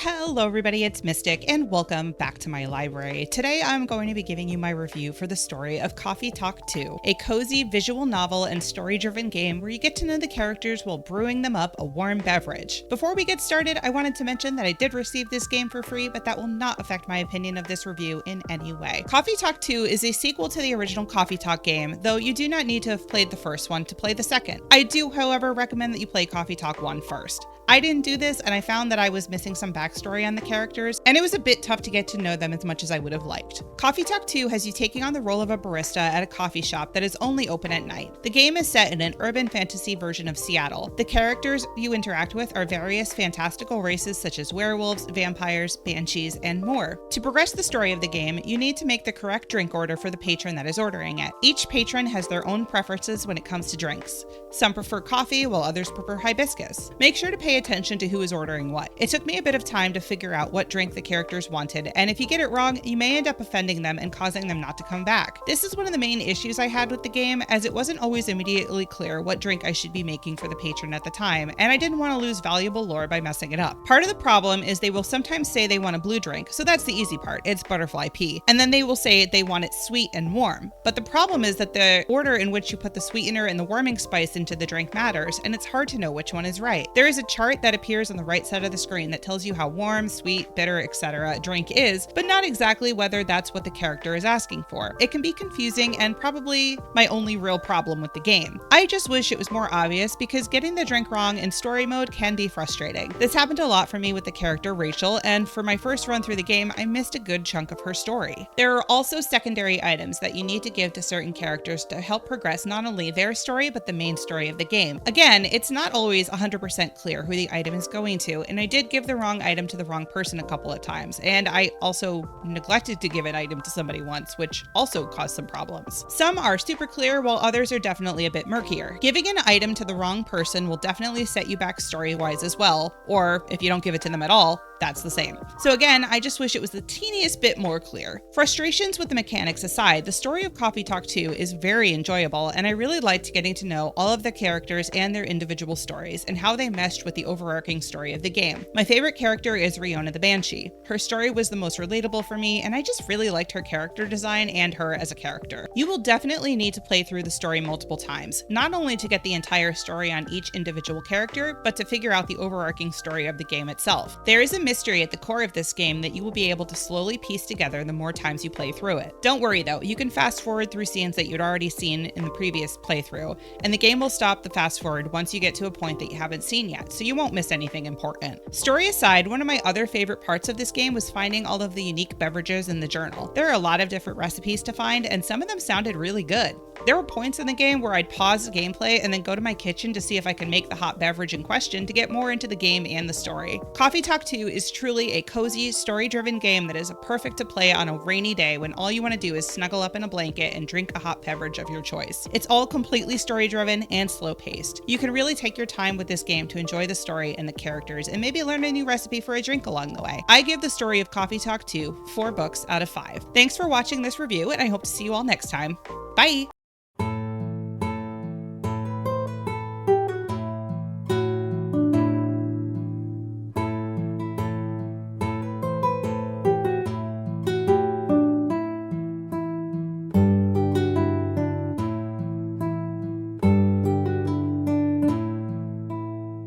Hello everybody, it's Mystic and welcome back to my library. Today I'm going to be giving you my review for the story of Coffee Talk 2, a cozy visual novel and story-driven game where you get to know the characters while brewing them up a warm beverage. Before we get started, I wanted to mention that I did receive this game for free, but that will not affect my opinion of this review in any way. Coffee Talk 2 is a sequel to the original Coffee Talk game, though you do not need to have played the first one to play the second. I do, however, recommend that you play Coffee Talk 1 first. I didn't do this, and I found that I was missing some backstory on the characters, and it was a bit tough to get to know them as much as I would have liked. Coffee Talk 2 has you taking on the role of a barista at a coffee shop that is only open at night. The game is set in an urban fantasy version of Seattle. The characters you interact with are various fantastical races such as werewolves, vampires, banshees, and more. To progress the story of the game, you need to make the correct drink order for the patron that is ordering it. Each patron has their own preferences when it comes to drinks. Some prefer coffee, while others prefer hibiscus. Make sure to pay attention to who is ordering what. It took me a bit of time to figure out what drink the characters wanted, and if you get it wrong, you may end up offending them and causing them not to come back. This is one of the main issues I had with the game, as it wasn't always immediately clear what drink I should be making for the patron at the time, and I didn't want to lose valuable lore by messing it up. Part of the problem is they will sometimes say they want a blue drink, so that's the easy part, it's butterfly pea, and then they will say they want it sweet and warm. But the problem is that the order in which you put the sweetener and the warming spice into the drink matters, and it's hard to know which one is right. There is a chart that appears on the right side of the screen that tells you how warm, sweet, bitter, etc. a drink is, but not exactly whether that's what the character is asking for. It can be confusing and probably my only real problem with the game. I just wish it was more obvious because getting the drink wrong in story mode can be frustrating. This happened a lot for me with the character Rachel, and for my first run through the game, I missed a good chunk of her story. There are also secondary items that you need to give to certain characters to help progress not only their story, but the main story of the game. Again, it's not always 100% clear who the item is going to, and I did give the wrong item to the wrong person a couple of times, and I also neglected to give an item to somebody once, which also caused some problems. Some are super clear, while others are definitely a bit murkier. Giving an item to the wrong person will definitely set you back story-wise as well, or if you don't give it to them at all, that's the same. So again, I just wish it was the teeniest bit more clear. Frustrations with the mechanics aside, the story of Coffee Talk 2 is very enjoyable, and I really liked getting to know all of the characters and their individual stories, and how they meshed with the overarching story of the game. My favorite character is Riona the Banshee. Her story was the most relatable for me, and I just really liked her character design and her as a character. You will definitely need to play through the story multiple times, not only to get the entire story on each individual character, but to figure out the overarching story of the game itself. There is a mystery at the core of this game that you will be able to slowly piece together the more times you play through it. Don't worry though, you can fast forward through scenes that you'd already seen in the previous playthrough, and the game will stop the fast forward once you get to a point that you haven't seen yet, so you won't miss anything important. Story aside, one of my other favorite parts of this game was finding all of the unique beverages in the journal. There are a lot of different recipes to find, and some of them sounded really good. There were points in the game where I'd pause the gameplay and then go to my kitchen to see if I could make the hot beverage in question to get more into the game and the story. Coffee Talk 2 is truly a cozy, story-driven game that is perfect to play on a rainy day when all you want to do is snuggle up in a blanket and drink a hot beverage of your choice. It's all completely story-driven and slow-paced. You can really take your time with this game to enjoy the story and the characters, and maybe learn a new recipe for a drink along the way. I give the story of Coffee Talk 2 4 books out of 5. Thanks for watching this review, and I hope to see you all next time. Bye!